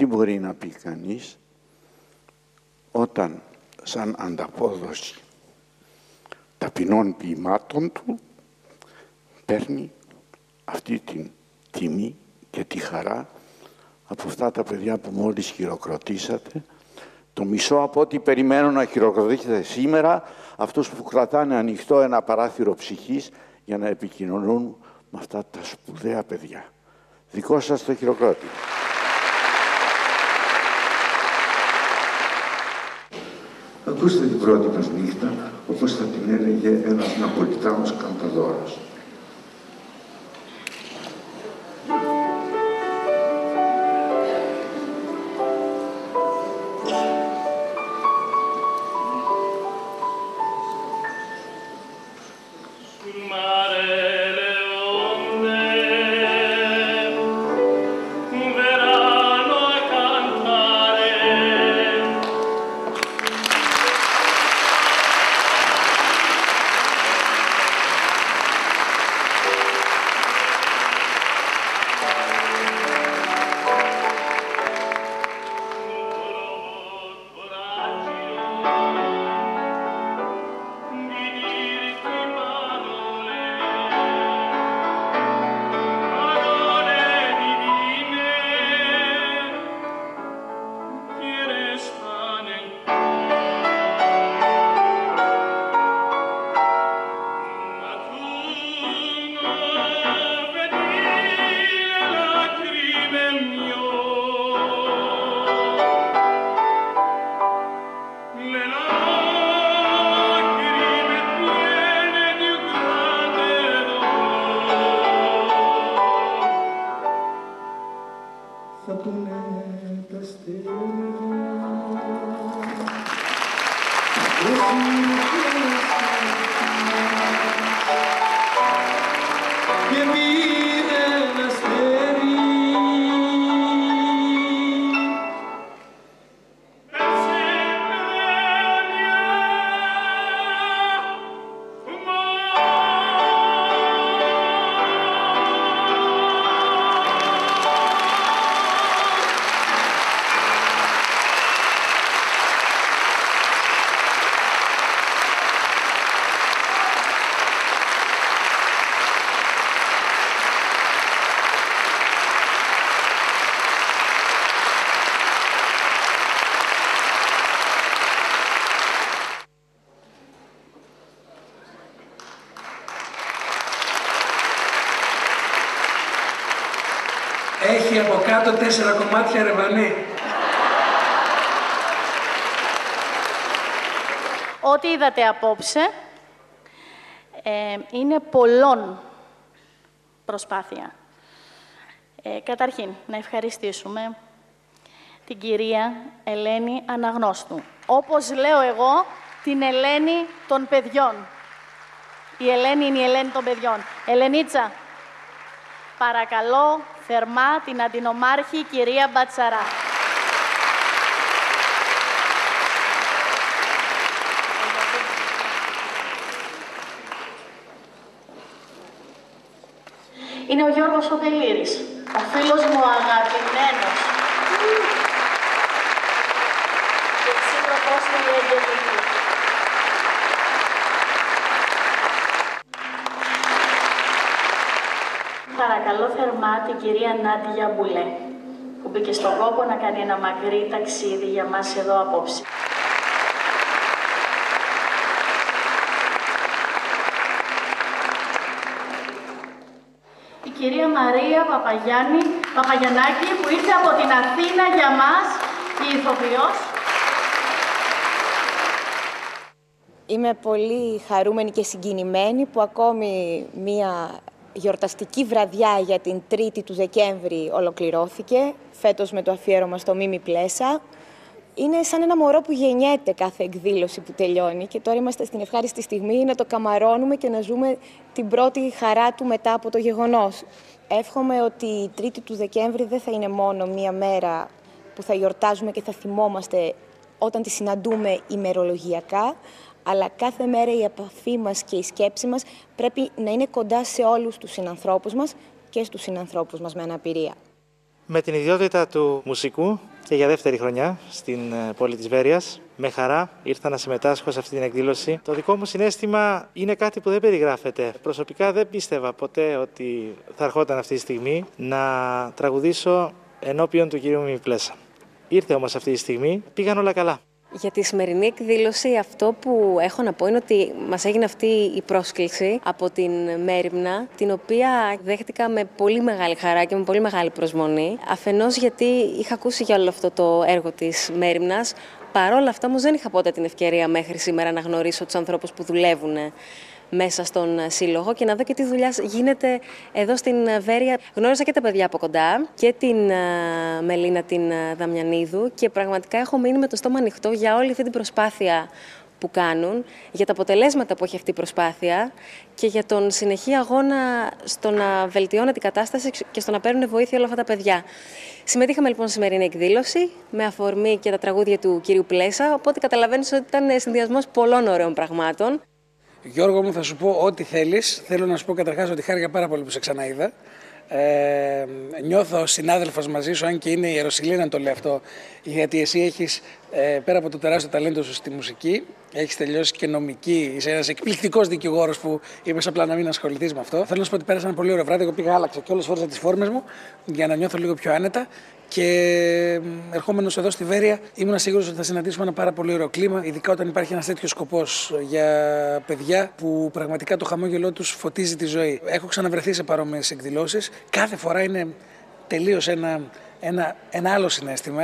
τι μπορεί να πει κανείς όταν σαν ανταπόδοση ταπεινών ποιημάτων του παίρνει αυτή την τιμή και τη χαρά από αυτά τα παιδιά που μόλις χειροκροτήσατε, το μισό από ό,τι περιμένω να χειροκροτήσετε σήμερα, αυτούς που κρατάνε ανοιχτό ένα παράθυρο ψυχής για να επικοινωνούν με αυτά τα σπουδαία παιδιά. Δικό σας το χειροκρότημα. Ακούστε την πρώτη μας νύχτα, όπως θα την έλεγε ένας Ναπολιτάνος κανταδόρος. Έχει από κάτω 4 κομμάτια ρεβανί. Ό,τι είδατε απόψε είναι πολλών προσπάθεια. Καταρχήν, να ευχαριστήσουμε την κυρία Ελένη Αναγνώστου. Όπως λέω εγώ, την Ελένη των παιδιών. Η Ελένη είναι η Ελένη των παιδιών. Ελενίτσα, παρακαλώ θερμά την αντινομάρχη κυρία Μπατσαρά. Είναι ο Γιώργος ο Δελήρης, ο φίλος μου αγαπημένος. Και σύντροφός μου η Αγγελική. Παρακαλώ θερμά την κυρία Νάντια Μπουλέ, που μπήκε στον κόπο να κάνει ένα μακρύ ταξίδι για μας εδώ απόψε. Η κυρία Μαρία Παπαγιαννάκη, που ήρθε από την Αθήνα για μας, η ηθοποιός. Είμαι πολύ χαρούμενη και συγκινημένη που ακόμη μία γιορταστική βραδιά για την 3η του Δεκέμβρη ολοκληρώθηκε, φέτος με το αφιέρωμα στο Μίμη Πλέσα. Είναι σαν ένα μωρό που γεννιέται κάθε εκδήλωση που τελειώνει και τώρα είμαστε στην ευχάριστη στιγμή να το καμαρώνουμε και να ζούμε την πρώτη χαρά του μετά από το γεγονός. Εύχομαι ότι η 3η του Δεκέμβρη δεν θα είναι μόνο μία μέρα που θα γιορτάζουμε και θα θυμόμαστε όταν τη συναντούμε ημερολογιακά, αλλά κάθε μέρα η επαφή μας και η σκέψη μας πρέπει να είναι κοντά σε όλους τους συνανθρώπους μας και στους συνανθρώπους μας με αναπηρία. Με την ιδιότητα του μουσικού και για δεύτερη χρονιά στην πόλη της Βέρειας, με χαρά ήρθα να συμμετάσχω σε αυτή την εκδήλωση. Το δικό μου συναίσθημα είναι κάτι που δεν περιγράφεται. Προσωπικά δεν πίστευα ποτέ ότι θα ερχόταν αυτή τη στιγμή να τραγουδήσω ενώπιον του κυρίου Μίμη Πλέσσα. Ήρθε όμως αυτή τη στιγμή, πήγαν όλα καλά. Για τη σημερινή εκδήλωση αυτό που έχω να πω είναι ότι μας έγινε αυτή η πρόσκληση από την Μέριμνα, την οποία δέχτηκα με πολύ μεγάλη χαρά και με πολύ μεγάλη προσμονή. Αφενός γιατί είχα ακούσει για όλο αυτό το έργο της Μέριμνας, παρόλα αυτά όμως δεν είχα ποτέ την ευκαιρία μέχρι σήμερα να γνωρίσω τους ανθρώπους που δουλεύουν μέσα στον σύλλογο και να δω και τι δουλειά γίνεται εδώ στην Βέρεια. Γνώρισα και τα παιδιά από κοντά και την Μελίνα την Δαμιανίδου και πραγματικά έχω μείνει με το στόμα ανοιχτό για όλη αυτή την προσπάθεια που κάνουν, για τα αποτελέσματα που έχει αυτή η προσπάθεια και για τον συνεχή αγώνα στο να βελτιώνεται η κατάσταση και στο να παίρνουν βοήθεια όλα αυτά τα παιδιά. Συμμετείχαμε λοιπόν στη σημερινή εκδήλωση με αφορμή και τα τραγούδια του κυρίου Πλέσσα, οπότε καταλαβαίνεις ότι ήταν συνδυασμός πολλών ωραίων πραγμάτων. Γιώργο μου, θα σου πω ό,τι θέλεις. Θέλω να σου πω καταρχάς ότι χάρηκα πάρα πολύ που σε ξαναείδα. Νιώθω συνάδελφος μαζί σου, αν και είναι η Ιεροσυλίνα το λέω αυτό, γιατί εσύ έχεις πέρα από το τεράστιο ταλέντο σου στη μουσική, έχεις τελειώσει και νομική, είσαι ένας εκπληκτικός δικηγόρος που είπες απλά να μην ασχοληθείς με αυτό. Θέλω να σου πω ότι πέρασα ένα πολύ ωραίο βράδυ. Εγώ πήγα, άλλαξα και όλες φόρεσα τις φόρμες μου για να νιώθω λίγο πιο άνετα. Και ερχόμενος εδώ στη Βέρεια, ήμουν σίγουρος ότι θα συναντήσουμε ένα πάρα πολύ ωραίο κλίμα, ειδικά όταν υπάρχει ένας τέτοιος σκοπός για παιδιά που πραγματικά το χαμόγελό τους φωτίζει τη ζωή. Έχω ξαναβρεθεί σε παρόμοιες εκδηλώσεις. Κάθε φορά είναι τελείως ένα άλλο συναίσθημα,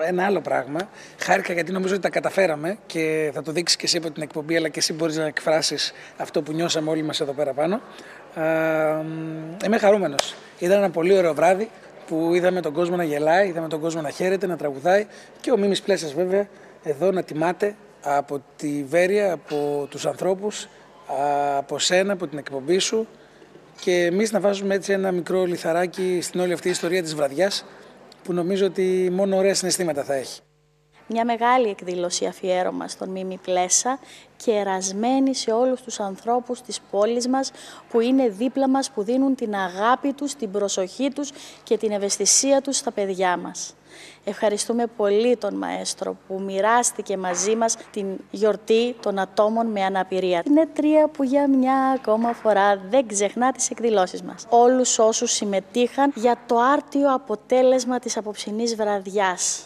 ένα άλλο πράγμα. Χάρηκα γιατί νομίζω ότι τα καταφέραμε και θα το δείξεις και εσύ από την εκπομπή, αλλά και εσύ μπορείς να εκφράσεις αυτό που νιώσαμε όλοι μας εδώ πέρα πάνω. Είμαι χαρούμενος. Ήταν ένα πολύ ωραίο βράδυ που είδαμε τον κόσμο να γελάει, είδαμε τον κόσμο να χαίρεται, να τραγουδάει και ο Μίμης Πλέσσας βέβαια εδώ να τιμάται από τη Βέρεια, από τους ανθρώπους, από σένα, από την εκπομπή σου και εμείς να βάζουμε έτσι ένα μικρό λιθαράκι στην όλη αυτή η ιστορία της βραδιάς που νομίζω ότι μόνο ωραία συναισθήματα θα έχει. Μια μεγάλη εκδήλωση αφιέρωμα στον Μίμη Πλέσσα και ερασμένη σε όλους τους ανθρώπους της πόλης μας που είναι δίπλα μας, που δίνουν την αγάπη τους, την προσοχή τους και την ευαισθησία τους στα παιδιά μας. Ευχαριστούμε πολύ τον Μαέστρο που μοιράστηκε μαζί μας την γιορτή των ατόμων με αναπηρία. Είναι τρία που για μια ακόμα φορά δεν ξεχνά τις εκδηλώσεις μας. Όλους όσους συμμετείχαν για το άρτιο αποτέλεσμα της απόψινής βραδιάς.